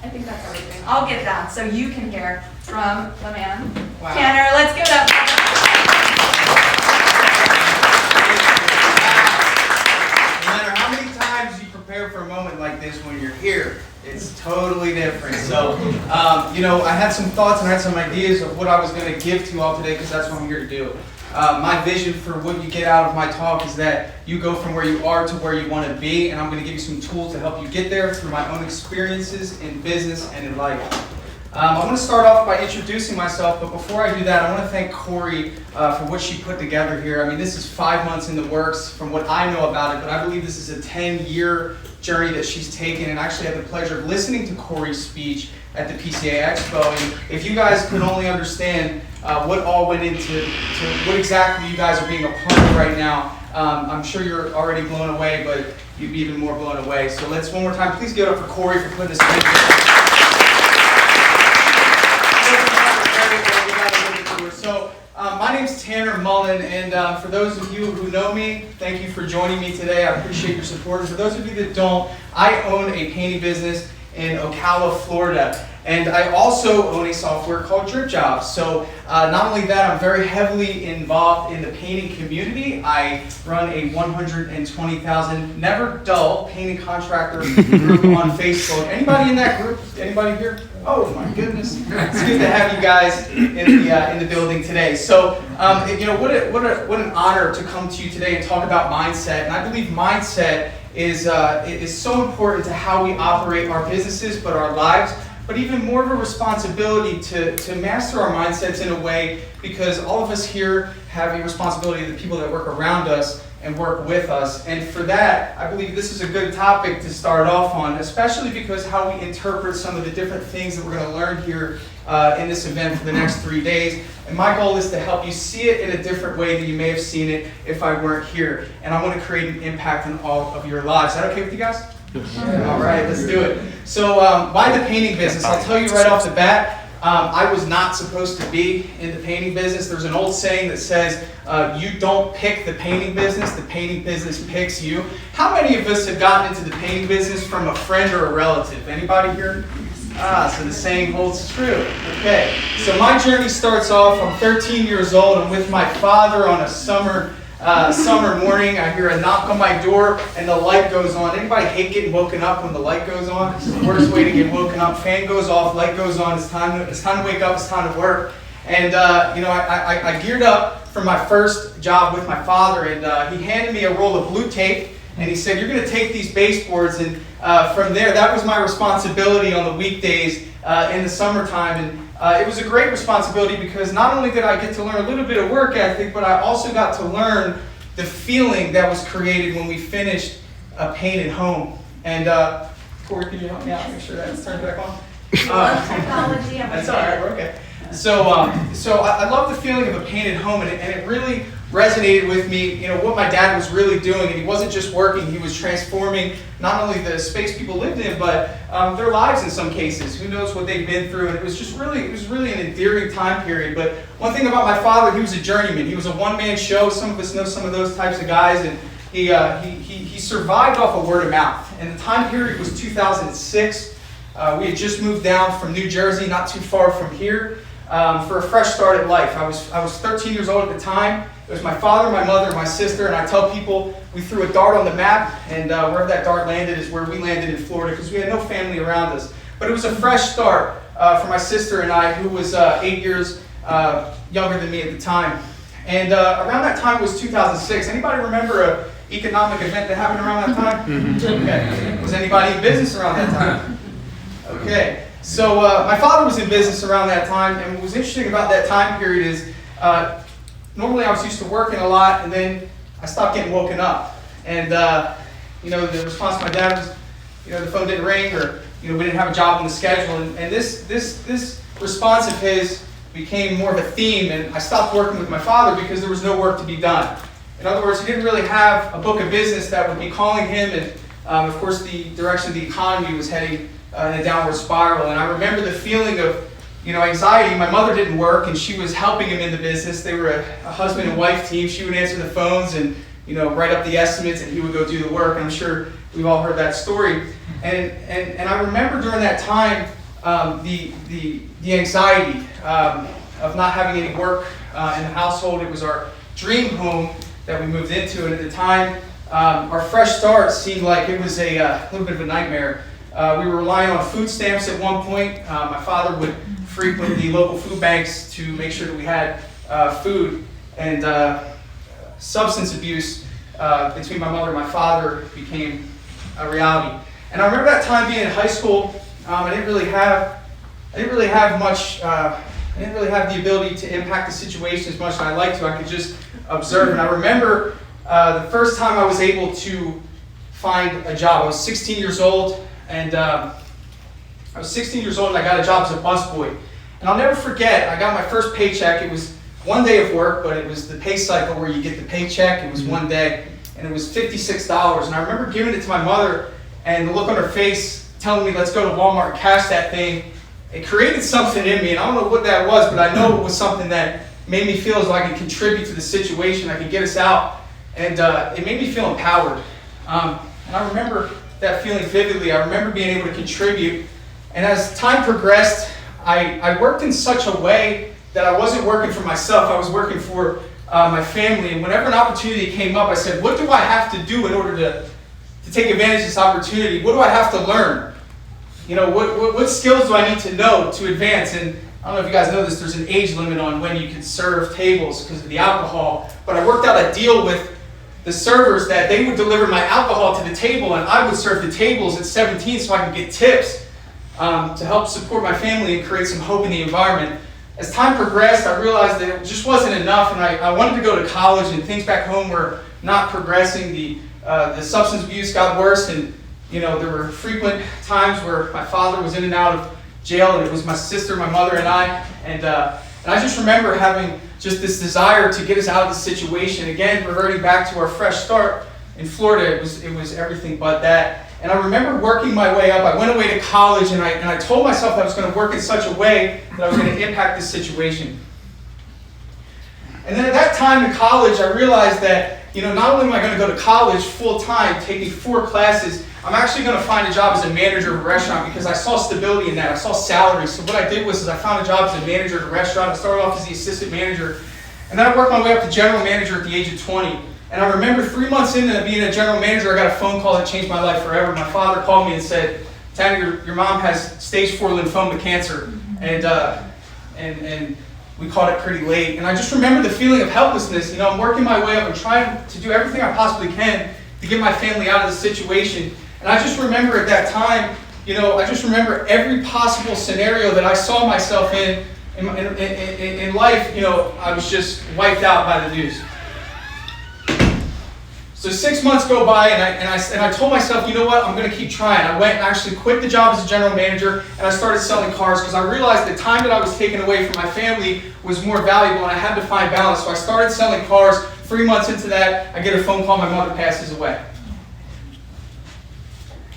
I think that's everything. I'll get that so you can hear from the man. Wow. Tanner, let's give it up. No matter how many times you prepare for a moment like this, when you're here, it's totally different. So, I had some thoughts and I had some ideas of what I was going to give to you all today, because that's what I'm here to do. My vision for what you get out of my talk is that you go from where you are to where you want to be, and I'm going to give you some tools to help you get there through my own experiences in business and in life. I'm going to start off by introducing myself, but before I do that, I want to thank Corey for what she put together here. I mean, this is 5 months in the works from what I know about it, but I believe this is a 10-year journey that she's taken, and I actually had the pleasure of listening to Corey's speech at the PCA Expo. And if you guys could only understand what all went into what exactly you guys are being a part of right now, I'm sure you're already blown away, but you'd be even more blown away. So let's one more time, please give it up for Corey for putting this together. So, my name's Tanner Mullen, and for those of you who know me, thank you for joining me today. I appreciate your support. And for those of you that don't, I own a painting business in Ocala, Florida. And I also own a software called Dripjobs. So not only that, I'm very heavily involved in the painting community. I run a 120,000 never dull painting contractor group on Facebook. Anybody in that group? Anybody here? Oh my goodness! It's good to have you guys in the building today. So what an honor to come to you today and talk about mindset. And I believe mindset is so important to how we operate our businesses, but our lives. But even more of a responsibility to master our mindsets in a way, because all of us here have a responsibility to the people that work around us and work with us. And for that, I believe this is a good topic to start off on, especially because how we interpret some of the different things that we're going to learn here in this event for the next 3 days. And my goal is to help you see it in a different way than you may have seen it if I weren't here. And I want to create an impact on all of your lives. Is that okay with you guys? All right, let's do it. So why the painting business? I'll tell you right off the bat, I was not supposed to be in the painting business. There's an old saying that says, you don't pick the painting business picks you. How many of us have gotten into the painting business from a friend or a relative? Anybody here? So the saying holds true. Okay, so my journey starts off, I'm 13 years old, I'm with my father on a summer morning. I hear a knock on my door and the light goes on. Anybody hate getting woken up when the light goes on? It's the worst way to get woken up. Fan goes off, light goes on. It's time to wake up. It's time to work. And I geared up for my first job with my father, and he handed me a roll of blue tape, and he said, "You're going to take these baseboards." And from there, that was my responsibility on the weekdays in the summertime. And it was a great responsibility because not only did I get to learn a little bit of work ethic, but I also got to learn the feeling that was created when we finished a painted home. And Corey, could you help me out? Make sure that's turned back on. Technology. That's all right. We're okay. So I love the feeling of a painted home, and it really resonated with me. What my dad was really doing, and he wasn't just working; he was transforming not only the space people lived in, but their lives in some cases. Who knows what they've been through? And it was really an endearing time period. But one thing about my father, he was a journeyman. He was a one-man show. Some of us know some of those types of guys, and he survived off of word of mouth. And the time period was 2006. We had just moved down from New Jersey, not too far from here, for a fresh start at life. I was 13 years old at the time. It was my father, my mother, my sister, and I tell people we threw a dart on the map, and wherever that dart landed is where we landed in Florida because we had no family around us. But it was a fresh start for my sister and I, who was 8 years younger than me at the time. And around that time was 2006. Anybody remember an economic event that happened around that time? Okay. Was anybody in business around that time? Okay. So my father was in business around that time, and what was interesting about that time period is normally I was used to working a lot, and then I stopped getting woken up. And the response to my dad was, the phone didn't ring, or we didn't have a job on the schedule. And this response of his became more of a theme, and I stopped working with my father because there was no work to be done. In other words, he didn't really have a book of business that would be calling him, and of course the direction of the economy was heading in a downward spiral. And I remember the feeling of anxiety. My mother didn't work, and she was helping him in the business. They were a husband and wife team. She would answer the phones and write up the estimates, and he would go do the work. And I'm sure we've all heard that story. And I remember during that time the anxiety of not having any work in the household. It was our dream home that we moved into, and at the time, our fresh start seemed like it was a little bit of a nightmare. We were relying on food stamps at one point. My father would frequent the local food banks to make sure that we had food, and substance abuse between my mother and my father became a reality. And I remember that time being in high school. I didn't really have much. I didn't really have the ability to impact the situation as much as I like to. I could just observe. And I remember the first time I was able to find a job. I was 16 years old, and I got a job as a busboy. And I'll never forget, I got my first paycheck. It was one day of work, but it was the pay cycle where you get the paycheck. It was one day, and it was $56. And I remember giving it to my mother, and the look on her face telling me, let's go to Walmart and cash that thing. It created something in me, and I don't know what that was, but I know it was something that made me feel as though I could contribute to the situation, I could get us out, and it made me feel empowered. And I remember that feeling vividly. I remember being able to contribute, and as time progressed, I worked in such a way that I wasn't working for myself, I was working for my family, and whenever an opportunity came up, I said, what do I have to do in order to take advantage of this opportunity? What do I have to learn? You know, what skills do I need to know to advance? And I don't know if you guys know this, there's an age limit on when you can serve tables because of the alcohol. But I worked out a deal with the servers that they would deliver my alcohol to the table, and I would serve the tables at 17 so I could get tips to help support my family and create some hope in the environment. As time progressed, I realized that it just wasn't enough, and I wanted to go to college, and things back home were not progressing. The substance abuse got worse, and you know, there were frequent times where my father was in and out of jail, and it was my sister, my mother, and I. And I just remember having just this desire to get us out of the situation. Again, reverting back to our fresh start in Florida, it was everything but that. And I remember working my way up. I went away to college, and I told myself that I was going to work in such a way that I was going to impact this situation. And then at that time in college, I realized that, you know, not only am I going to go to college full-time, taking 4 classes, I'm actually going to find a job as a manager of a restaurant because I saw stability in that. I saw salary. So what I did was I found a job as a manager at a restaurant. I started off as the assistant manager. And then I worked my way up to general manager at the age of 20. And I remember 3 months into being a general manager, I got a phone call that changed my life forever. My father called me and said, Tanner, your mom has stage 4 lymphoma cancer. And we caught it pretty late. And I just remember the feeling of helplessness. You know, I'm working my way up and trying to do everything I possibly can to get my family out of the situation. And I just remember at that time, you know, I just remember every possible scenario that I saw myself in life. You know, I was just wiped out by the news. So 6 months go by, and I told myself, you know what, I'm going to keep trying. I went and actually quit the job as a general manager, and I started selling cars because I realized the time that I was taking away from my family was more valuable, and I had to find balance. So I started selling cars. 3 months into that, I get a phone call, my mother passes away.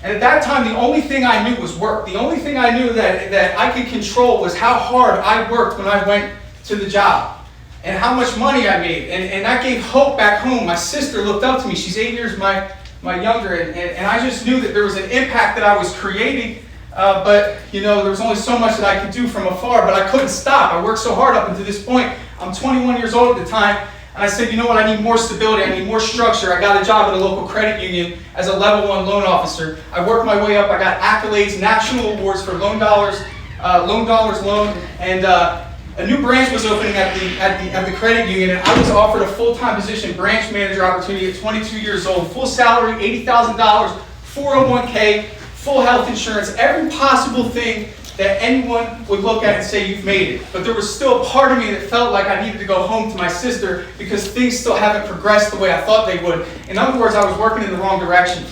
And at that time, the only thing I knew was work. The only thing I knew that I could control was how hard I worked when I went to the job and how much money I made. And that gave hope back home. My sister looked up to me. She's 8 years my younger, and I just knew that there was an impact that I was creating. But, you know, there was only so much that I could do from afar, but I couldn't stop. I worked so hard up until this point. I'm 21 years old at the time. And I said, you know what, I need more stability, I need more structure. I got a job at a local credit union as a level 1 loan officer. I worked my way up, I got accolades, national awards for loan dollars loan, and a new branch was opening at the credit union, and I was offered a full-time position, branch manager opportunity at 22 years old, full salary, $80,000, 401k, full health insurance, every possible thing that anyone would look at and say, you've made it. But there was still a part of me that felt like I needed to go home to my sister because things still haven't progressed the way I thought they would. In other words, I was working in the wrong direction.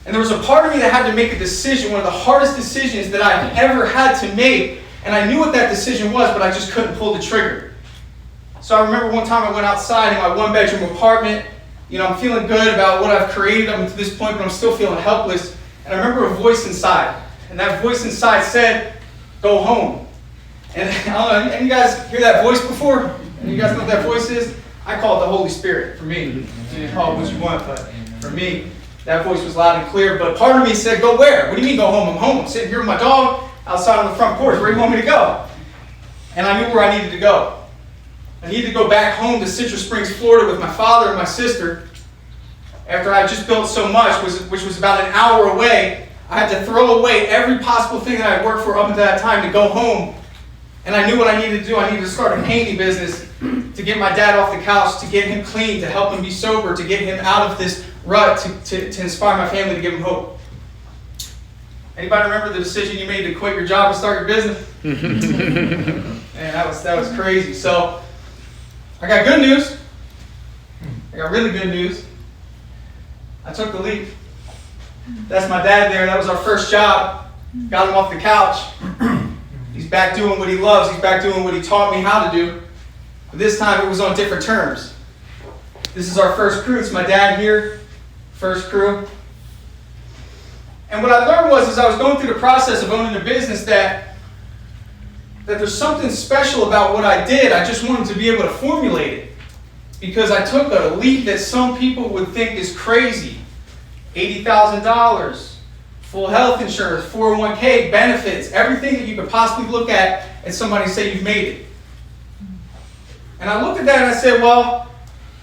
And there was a part of me that had to make a decision, one of the hardest decisions that I've ever had to make. And I knew what that decision was, but I just couldn't pull the trigger. So I remember one time I went outside in my 1-bedroom apartment. You know, I'm feeling good about what I've created up to this point, but I'm still feeling helpless. And I remember a voice inside. And that voice inside said, go home. And I don't know, any you guys hear that voice before? And you guys know what that voice is? I call it the Holy Spirit for me. You can call it what you want, but for me. That voice was loud and clear, but part of me said, go where? What do you mean go home? I'm home. I'm sitting here with my dog outside on the front porch. Where do you want me to go? And I knew where I needed to go. I needed to go back home to Citrus Springs, Florida with my father and my sister. After I had just built so much, which was about an hour away, I had to throw away every possible thing that I had worked for up until that time to go home. And I knew what I needed to do. I needed to start a painting business to get my dad off the couch, to get him clean, to help him be sober, to get him out of this rut, to inspire my family, to give him hope. Anybody remember the decision you made to quit your job and start your business? Man, that was crazy. So I got good news. I got really good news. I took the leap. That's my dad there. That was our first job. Got him off the couch. He's back doing what he loves. He's back doing what he taught me how to do. But this time it was on different terms. This is our first crew. It's my dad here. First crew. And what I learned was, as I was going through the process of owning a business, that there's something special about what I did. I just wanted to be able to formulate it. Because I took a leap that some people would think is crazy. $80,000, full health insurance, 401k, benefits, everything that you could possibly look at and somebody say you've made it. And I looked at that and I said, well,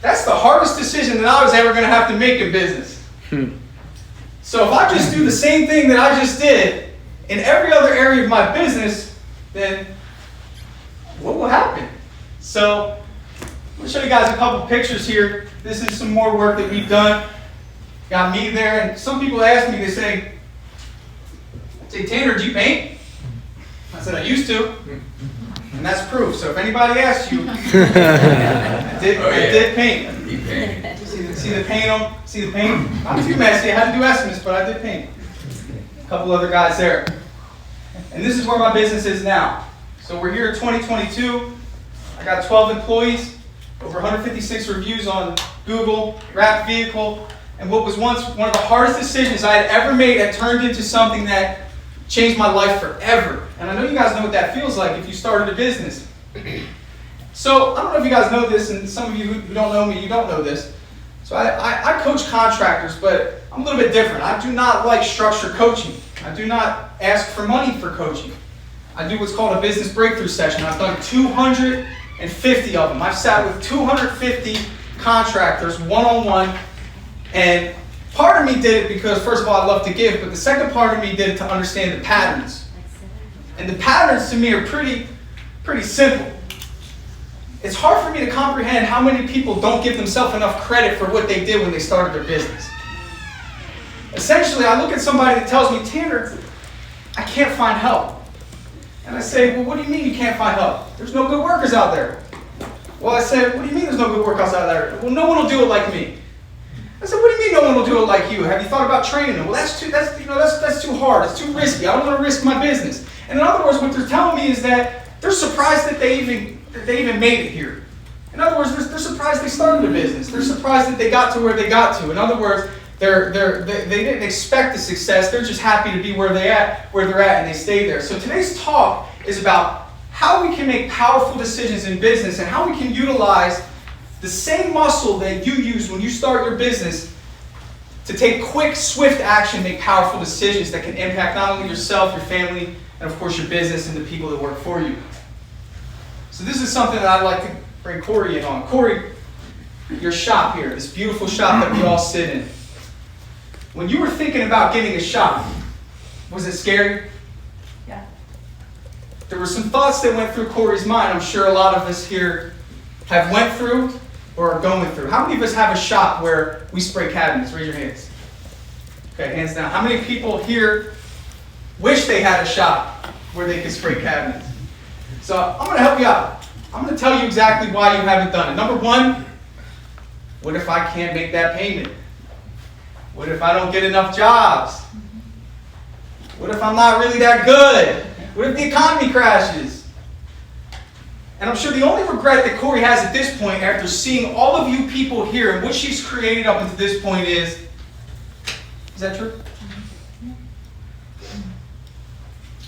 that's the hardest decision that I was ever going to have to make in business. So if I just do the same thing that I just did in every other area of my business, then what will happen? So I'm going to show you guys a couple pictures here. This is some more work that we've done. Got me there, and some people ask me, they say, Tanner, do you paint? I said, I used to. And that's proof. So if anybody asks you, I did paint. He painted. See the paint on? See the paint? Not too messy. I had to do estimates, but I did paint. A couple other guys there. And this is where my business is now. So we're here in 2022. I got 12 employees, over 156 reviews on Google, wrapped vehicle. And what was once one of the hardest decisions I had ever made had turned into something that changed my life forever. And I know you guys know what that feels like if you started a business. So I don't know if you guys know this, and some of you who don't know me, you don't know this. So I coach contractors, but I'm a little bit different. I do not like structured coaching. I do not ask for money for coaching. I do what's called a business breakthrough session. I've done 250 of them. I've sat with 250 contractors one-on-one. And part of me did it because, first of all, I love to give, but the second part of me did it to understand the patterns. And the patterns to me are pretty simple. It's hard for me to comprehend how many people don't give themselves enough credit for what they did when they started their business. Essentially, I look at somebody that tells me, Tanner, I can't find help. And I say, well, what do you mean you can't find help? There's no good workers out there. Well, I said, what do you mean there's no good workers out there? Well, no one will do it like me. I said, what do you mean no one will do it like you? Have you thought about training them? Well, that's too hard. It's too risky. I don't want to risk my business. And in other words, what they're telling me is that they're surprised that they even made it here. In other words, they're surprised they started a business. They're surprised that they got to where they got to. In other words, they didn't expect the success. They're just happy to be where they're at, and they stay there. So today's talk is about how we can make powerful decisions in business and how we can utilize the same muscle that you use when you start your business to take quick, swift action, make powerful decisions that can impact not only yourself, your family, and of course your business and the people that work for you. So this is something that I'd like to bring Corey in on. Corey, your shop here, this beautiful shop that we all sit in. When you were thinking about getting a shop, was it scary? Yeah. There were some thoughts that went through Corey's mind. I'm sure a lot of us here have went through or are going through. How many of us have a shop where we spray cabinets? Raise your hands. Okay, hands down. How many people here wish they had a shop where they could spray cabinets? So I'm going to help you out. I'm going to tell you exactly why you haven't done it. Number one, what if I can't make that payment? What if I don't get enough jobs? What if I'm not really that good? What if the economy crashes? And I'm sure the only regret that Corey has at this point, after seeing all of you people here and what she's created up until this point is that true?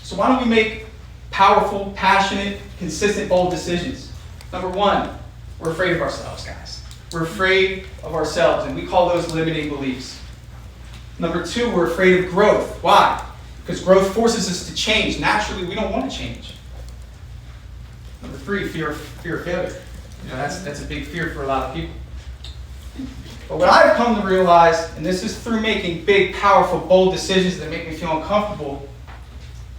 So why don't we make powerful, passionate, consistent, bold decisions? Number one, we're afraid of ourselves, guys. We're afraid of ourselves, and we call those limiting beliefs. Number 2, we're afraid of growth. Why? Because growth forces us to change. Naturally, we don't want to change. Number 3, fear of failure. That's a big fear for a lot of people. But what I've come to realize, and this is through making big, powerful, bold decisions that make me feel uncomfortable,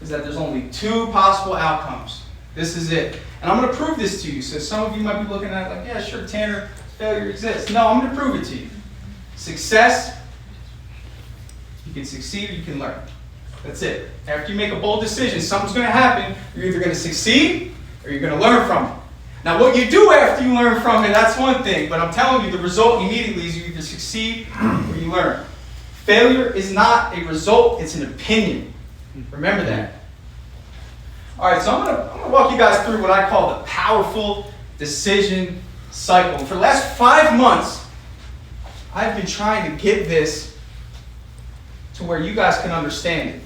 is that there's only 2 possible outcomes. This is it. And I'm going to prove this to you. So some of you might be looking at it like, yeah, sure, Tanner, failure exists. No, I'm going to prove it to you. Success, you can succeed or you can learn. That's it. After you make a bold decision, something's going to happen. You're either going to succeed or you're going to learn from it. Now, what you do after you learn from it, that's one thing. But I'm telling you, the result immediately is you either succeed or you learn. Failure is not a result, it's an opinion. Remember that. All right, so I'm going to walk you guys through what I call the powerful decision cycle. And for the last 5 months, I've been trying to get this to where you guys can understand it.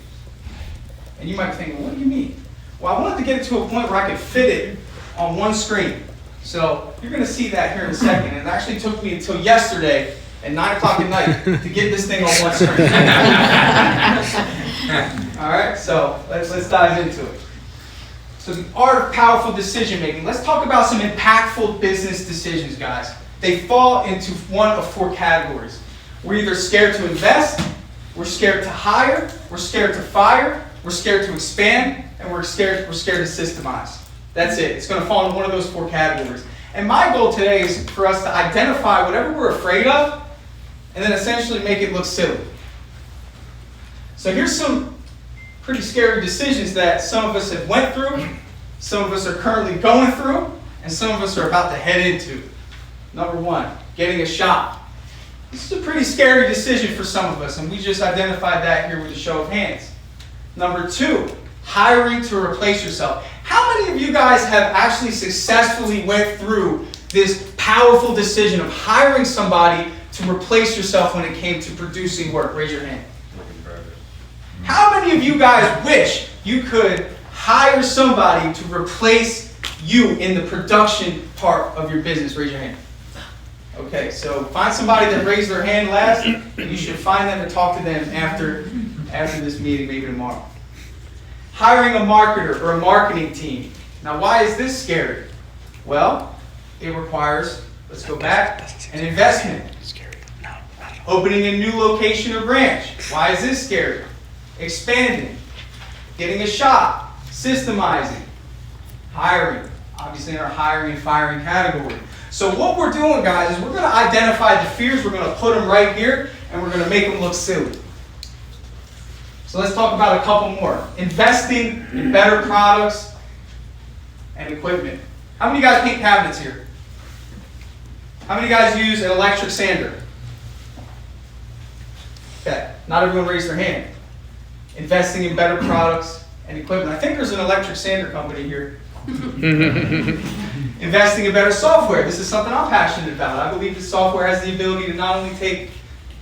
And you might be thinking, what do you mean? Well, I wanted to get it to a point where I could fit it on one screen. So you're going to see that here in a second. And it actually took me until yesterday at 9 o'clock at night to get this thing on one screen. All right, so let's dive into it. So the art of powerful decision making. Let's talk about some impactful business decisions, guys. They fall into one of 4 categories. We're either scared to invest, we're scared to hire, we're scared to fire, we're scared to expand, and we're scared to systemize. That's it. It's going to fall into one of those 4 categories. And my goal today is for us to identify whatever we're afraid of and then essentially make it look silly. So here's some pretty scary decisions that some of us have went through, some of us are currently going through, and some of us are about to head into. Number 1, getting a shop. This is a pretty scary decision for some of us, and we just identified that here with a show of hands. Number 2, hiring to replace yourself. How many of you guys have actually successfully went through this powerful decision of hiring somebody to replace yourself when it came to producing work? Raise your hand. How many of you guys wish you could hire somebody to replace you in the production part of your business? Raise your hand. Okay, so find somebody that raised their hand last, and you should find them and talk to them after this meeting, maybe tomorrow. Hiring a marketer or a marketing team. Now, why is this scary? Well, it requires, let's go back, an investment. Opening a new location or branch. Why is this scary? Expanding, getting a shop, systemizing, hiring, obviously in our hiring and firing category. So what we're doing, guys, is we're going to identify the fears, we're going to put them right here, and we're going to make them look silly. So let's talk about a couple more. Investing in better products and equipment. How many guys paint cabinets here? How many guys use an electric sander? Okay, not everyone raised their hand. Investing in better products and equipment. I think there's an electric sander company here. Investing in better software. This is something I'm passionate about. I believe that software has the ability to not only take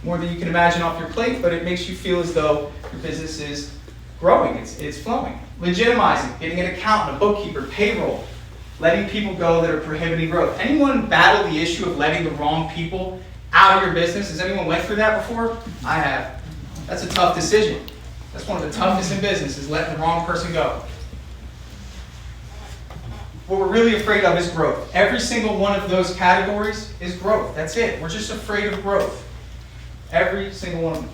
more than you can imagine off your plate, but it makes you feel as though your business is growing, it's flowing. Legitimizing, getting an accountant, a bookkeeper, payroll, letting people go that are prohibiting growth. Anyone battle the issue of letting the wrong people out of your business? Has anyone went through that before? I have. That's a tough decision. That's one of the toughest in business, is letting the wrong person go. What we're really afraid of is growth. Every single one of those categories is growth. That's it. We're just afraid of growth. Every single one of them.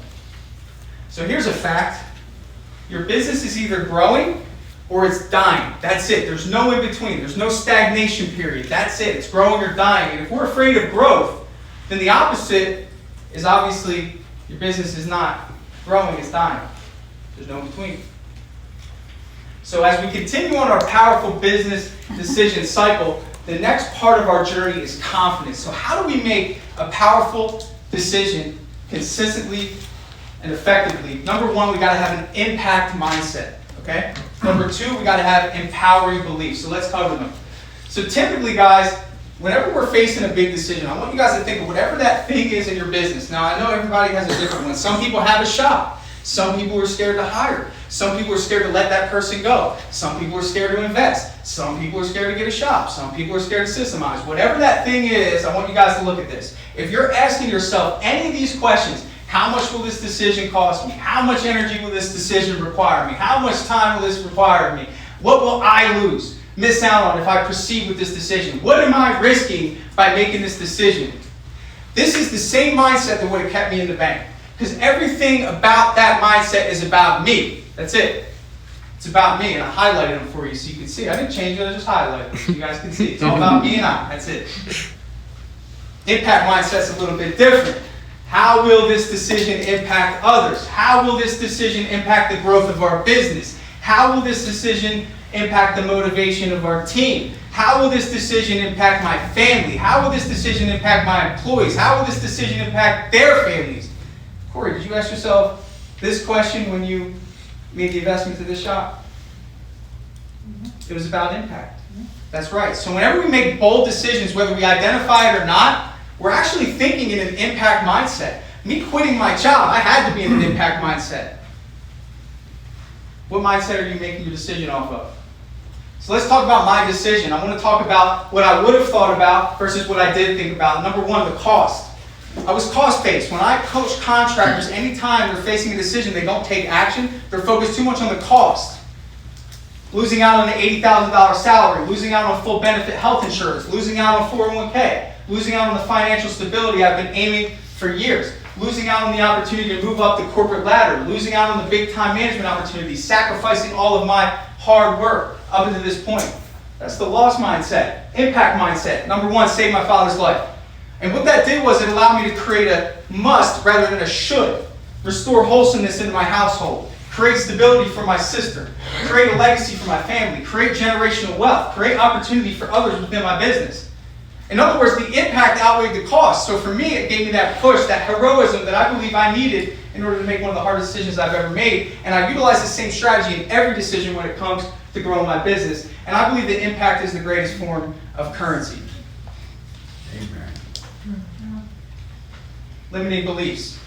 So here's a fact. Your business is either growing or it's dying. That's it. There's no in between. There's no stagnation period. That's it. It's growing or dying. And if we're afraid of growth, then the opposite is obviously your business is not growing, it's dying. There's no in between. So as we continue on our powerful business decision cycle, the next part of our journey is confidence. So how do we make a powerful decision consistently and effectively? Number 1, we got to have an impact mindset. Okay? Number 2, we got to have empowering beliefs. So let's cover them. So typically, guys, whenever we're facing a big decision, I want you guys to think of whatever that thing is in your business. Now, I know everybody has a different one. Some people have a shop. Some people are scared to hire. Some people are scared to let that person go. Some people are scared to invest. Some people are scared to get a shop. Some people are scared to systemize. Whatever that thing is, I want you guys to look at this. If you're asking yourself any of these questions, How much will this decision cost me? How much energy will this decision require me? How much time will this require me? What will I lose, miss out on if I proceed with this decision? What am I risking by making this decision? This is the same mindset that would have kept me in the bank. Because everything about that mindset is about me. That's it. It's about me, and I highlighted them for you so you can see. I didn't change it, I just highlighted them so you guys can see. It's all about me and I. That's it. Impact mindset's a little bit different. How will this decision impact others? How will this decision impact the growth of our business? How will this decision impact the motivation of our team? How will this decision impact my family? How will this decision impact my employees? How will this decision impact their families? Corey, did you ask yourself this question when you made the investment to this shop? It was about impact. That's right. So whenever we make bold decisions, whether we identify it or not, we're actually thinking in an impact mindset. Me quitting my job, I had to be in an impact mindset. What mindset are you making your decision off of? So let's talk about my decision. I want to talk about what I would have thought about versus what I did think about. Number one, the cost. I was cost-based. When I coach contractors, anytime they're facing a decision, they don't take action, they're focused too much on the cost. Losing out on the $80,000 salary, losing out on full benefit health insurance, losing out on 401k, losing out on the financial stability I've been aiming for years, losing out on the opportunity to move up the corporate ladder, losing out on the big time management opportunities, sacrificing all of my hard work up until this point. That's the loss mindset. Impact mindset. Number one, save my father's life. And what that did was it allowed me to create a must rather than a should. Restore wholesomeness into my household. Create stability for my sister. Create a legacy for my family. Create generational wealth. Create opportunity for others within my business. In other words, the impact outweighed the cost. So for me, it gave me that push, that heroism that I believe I needed in order to make one of the hardest decisions I've ever made. And I utilize the same strategy in every decision when it comes to growing my business. And I believe that impact is the greatest form of currency. Amen. Limiting beliefs.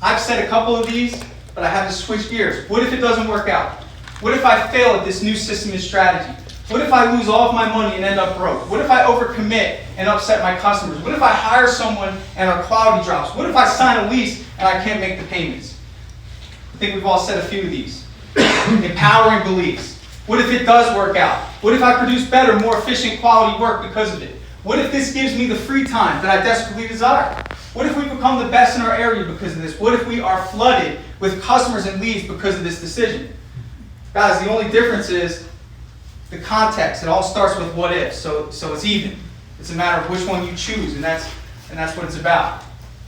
I've said a couple of these, but I have to switch gears. What if it doesn't work out? What if I fail at this new system and strategy? What if I lose all of my money and end up broke? What if I overcommit and upset my customers? What if I hire someone and our quality drops? What if I sign a lease and I can't make the payments? I think we've all said a few of these. Empowering beliefs. What if it does work out? What if I produce better, more efficient quality work because of it? What if this gives me the free time that I desperately desire? What if we become the best in our area because of this? What if we are flooded with customers and leads because of this decision? Guys, the only difference is the context. It all starts with what if, so it's even. It's a matter of which one you choose, and that's what it's about.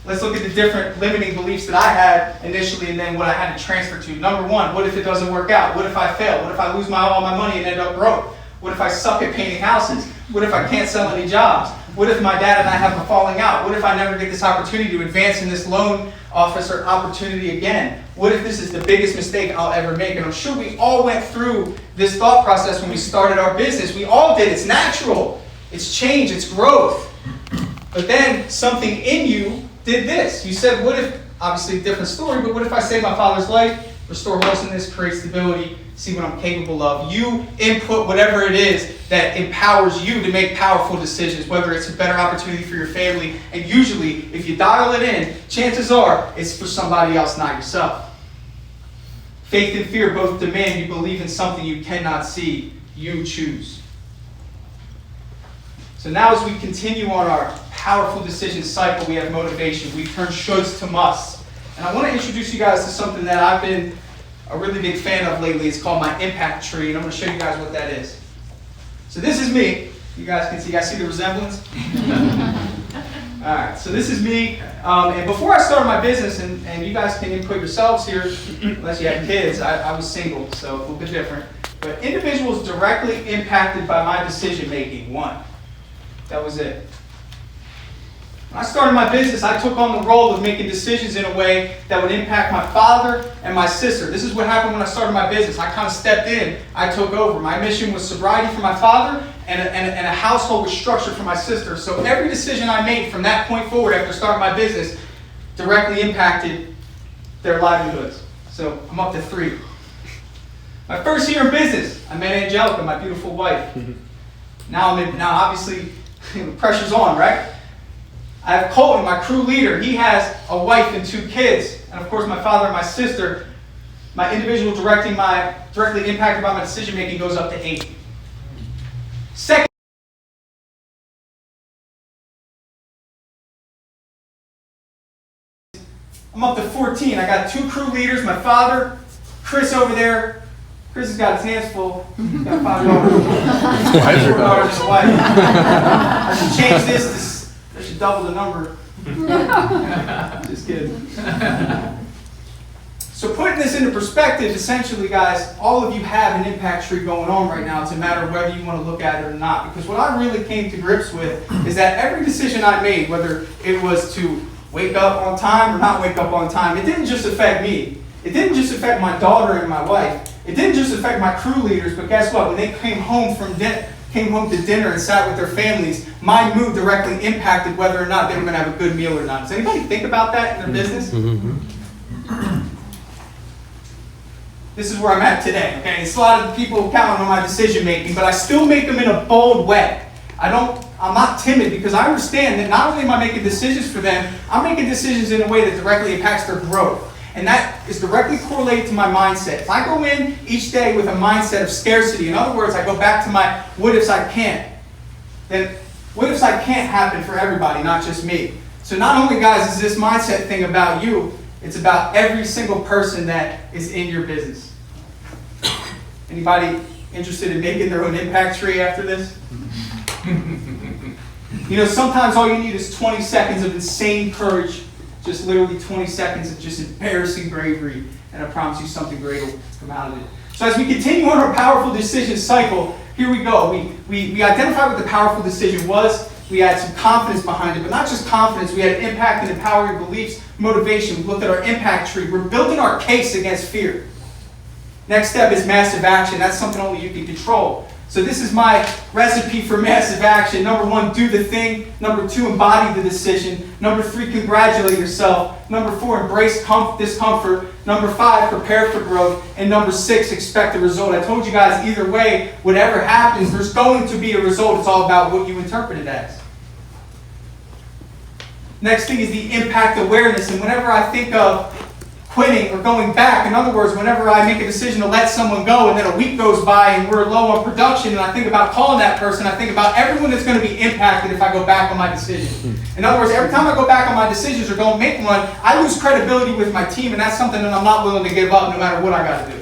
Let's look at the different limiting beliefs that I had initially and then what I had to transfer to. Number one, what if it doesn't work out? What if I fail? What if I lose all my money and end up broke? What if I suck at painting houses? What if I can't sell any jobs? What if my dad and I have a falling out? What if I never get this opportunity to advance in this loan officer opportunity again? What if this is the biggest mistake I'll ever make? And I'm sure we all went through this thought process when we started our business. We all did. It's natural. It's change. It's growth. But then something in you did this. You said, what if, obviously a different story, but what if I save my father's life, restore wholesomeness, create stability, see what I'm capable of? You input whatever it is that empowers you to make powerful decisions, whether it's a better opportunity for your family. And usually, if you dial it in, chances are it's for somebody else, not yourself. Faith and fear both demand you believe in something you cannot see. You choose. So now as we continue on our powerful decision cycle, we have motivation. We turn shoulds to musts. And I want to introduce you guys to something that I've been a really big fan of lately. It's called my impact tree, and I'm going to show you guys what that is. So this is me. You guys can see. You guys see the resemblance? All right. So this is me. And before I started my business, and you guys can input yourselves here, unless you have kids. I was single, so a little bit different. But individuals directly impacted by my decision making. One. That was it. When I started my business, I took on the role of making decisions in a way that would impact my father and my sister. This is what happened when I started my business. I kind of stepped in. I took over. My mission was sobriety for my father and a household with structure for my sister. So every decision I made from that point forward after starting my business directly impacted their livelihoods. So I'm up to 3. My first year in business, I met Angelica, my beautiful wife. Now obviously, the pressure's on, right? I have Colton, my crew leader. He has a wife and 2 kids. And of course, my father and my sister. My individual directly impacted by my decision making goes up to 8. Second, I'm up to 14. I got 2 crew leaders, my father, Chris over there. Chris has got his hands full. He's got 5 daughters. 4 daughters and a wife. I should change this. I should double the number. Just kidding. So putting this into perspective, essentially, guys, all of you have an impact tree going on right now. It's a matter of whether you want to look at it or not. Because what I really came to grips with is that every decision I made, whether it was to wake up on time or not wake up on time, it didn't just affect me. It didn't just affect my daughter and my wife. It didn't just affect my crew leaders, but guess what? When they came home to dinner and sat with their families, my mood directly impacted whether or not they were going to have a good meal or not. Does anybody think about that in their business? This is where I'm at today. Okay, it's a lot of people counting on my decision making, but I still make them in a bold way. I'm not timid because I understand that not only am I making decisions for them, I'm making decisions in a way that directly impacts their growth. And that is directly correlated to my mindset. If I go in each day with a mindset of scarcity, in other words, I go back to my what ifs I can't, then what ifs I can't happen for everybody, not just me. So not only, guys, is this mindset thing about you, it's about every single person that is in your business. Anybody interested in making their own impact tree after this? You know, sometimes all you need is 20 seconds of insane courage. Just literally 20 seconds of just embarrassing bravery, and I promise you something great will come out of it. So as we continue on our powerful decision cycle, here we go. We identified what the powerful decision was. We had some confidence behind it, but not just confidence. We had impact and empowering beliefs, motivation. We looked at our impact tree. We're building our case against fear. Next step is massive action. That's something only you can control. So this is my recipe for massive action. Number 1, do the thing. Number 2, embody the decision. Number 3, congratulate yourself. Number 4, embrace discomfort. Number 5, prepare for growth. And number 6, expect a result. I told you guys, either way, whatever happens, there's going to be a result. It's all about what you interpret it as. Next thing is the impact awareness. And whenever I think of quitting or going back, in other words, whenever I make a decision to let someone go and then a week goes by and we're low on production and I think about calling that person, I think about everyone that's going to be impacted if I go back on my decision. In other words, every time I go back on my decisions or go and make one, I lose credibility with my team, and that's something that I'm not willing to give up no matter what I got to do.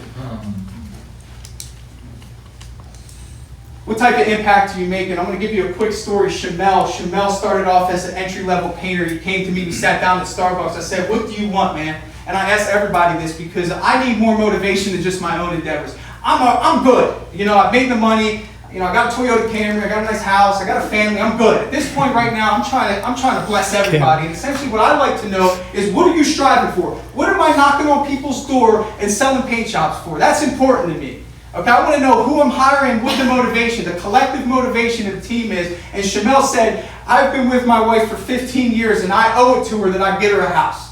What type of impact are you making? I'm going to give you a quick story. Shamel started off as an entry-level painter. He came to me, we sat down at Starbucks. I said, what do you want, man? And I asked everybody this because I need more motivation than just my own endeavors. I'm good. You know, I've made the money. You know, I got a Toyota Camry. I got a nice house. I got a family. I'm good. At this point right now, I'm trying to bless everybody. And essentially what I'd like to know is, what are you striving for? What am I knocking on people's door and selling paint jobs for? That's important to me. Okay, I want to know who I'm hiring, what the motivation, the collective motivation of the team is. And Shamel said, I've been with my wife for 15 years and I owe it to her that I get her a house.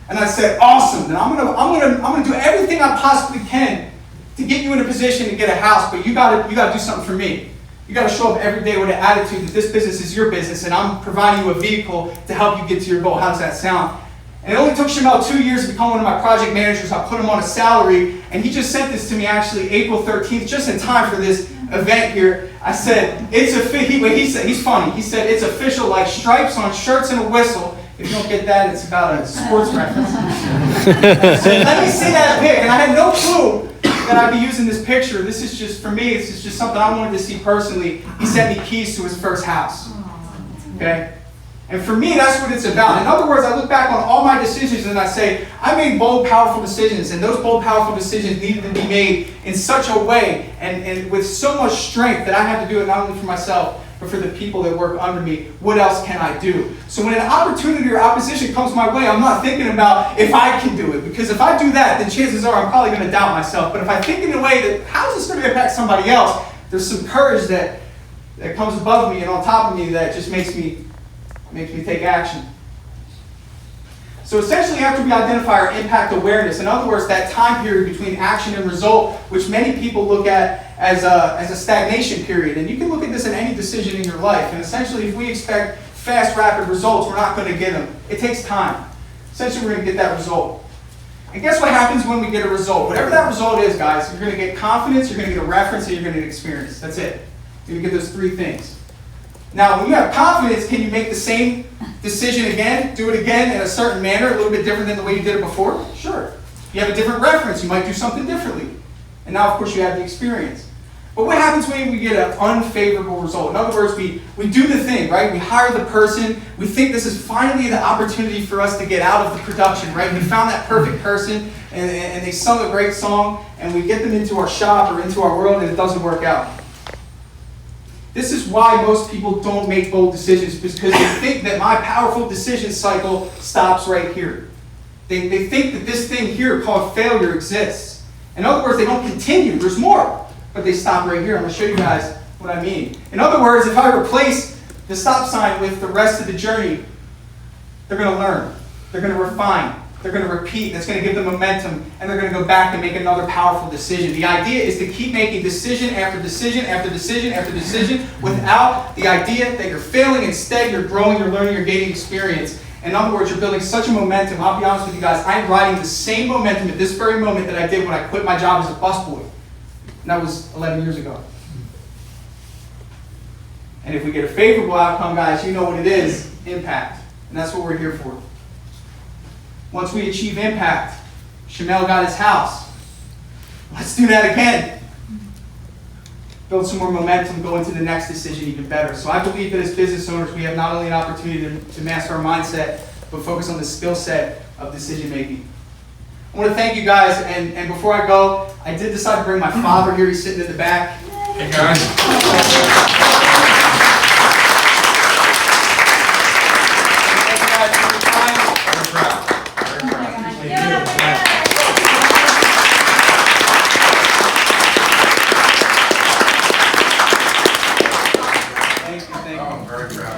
And I said, awesome, then I'm gonna do everything I possibly can to get you in a position to get a house, but you gotta do something for me. You gotta show up every day with an attitude that this business is your business and I'm providing you a vehicle to help you get to your goal. How does that sound? And it only took Shamel 2 years to become one of my project managers. I put him on a salary, and he just sent this to me actually April 13th, just in time for this event here. I said, he's funny. He said, it's official, like stripes on shirts and a whistle. If you don't get that, it's about a sports reference. So let me see that pic. And I had no clue that I'd be using this picture. This is just, for me, it's just something I wanted to see personally. He sent me keys to his first house. Okay? And for me, that's what it's about. In other words, I look back on all my decisions and I say, I made bold, powerful decisions. And those bold, powerful decisions needed to be made in such a way and with so much strength that I had to do it not only for myself, but for the people that work under me. What else can I do? So when an opportunity or opposition comes my way, I'm not thinking about if I can do it. Because if I do that, then chances are I'm probably going to doubt myself. But if I think in a way that, how is this going to impact somebody else? There's some courage that comes above me and on top of me that just makes me take action. So essentially, after we identify our impact awareness, in other words, that time period between action and result, which many people look at as a stagnation period. And you can look at this in any decision in your life. And essentially, if we expect fast, rapid results, we're not going to get them. It takes time. Essentially, we're going to get that result. And guess what happens when we get a result? Whatever that result is, guys, you're going to get confidence, you're going to get a reference, and you're going to get experience. That's it. You're going to get those three things. Now, when you have confidence, can you make the same decision again, do it again in a certain manner, a little bit different than the way you did it before? Sure. You have a different reference, you might do something differently. And now, of course, you have the experience. But what happens when we get an unfavorable result? In other words, we do the thing, right? We hire the person. We think this is finally the opportunity for us to get out of the production, right? We found that perfect person, and they sung a great song, and we get them into our shop or into our world, and it doesn't work out. This is why most people don't make bold decisions, because they think that my powerful decision cycle stops right here. They think that this thing here called failure exists. In other words, they don't continue. There's more. But they stop right here. I'm going to show you guys what I mean. In other words, if I replace the stop sign with the rest of the journey, they're going to learn. They're going to refine. They're going to repeat. That's going to give them momentum. And they're going to go back and make another powerful decision. The idea is to keep making decision after decision after decision after decision without the idea that you're failing. Instead, you're growing, you're learning, you're gaining experience. In other words, you're building such a momentum. I'll be honest with you guys, I'm riding the same momentum at this very moment that I did when I quit my job as a busboy. And that was 11 years ago. And if we get a favorable outcome, guys, you know what it is, impact. And that's what we're here for. Once we achieve impact, Shamel got his house. Let's do that again. Build some more momentum, go into the next decision even better. So I believe that as business owners, we have not only an opportunity to master our mindset, but focus on the skill set of decision making. I want to thank you guys, and before I go, I did decide to bring my father here. He's sitting in the back. Hey, guys. Thank you guys for your time. Very proud. Very proud. Give it up for Dad. Thank you. Oh, I'm very proud.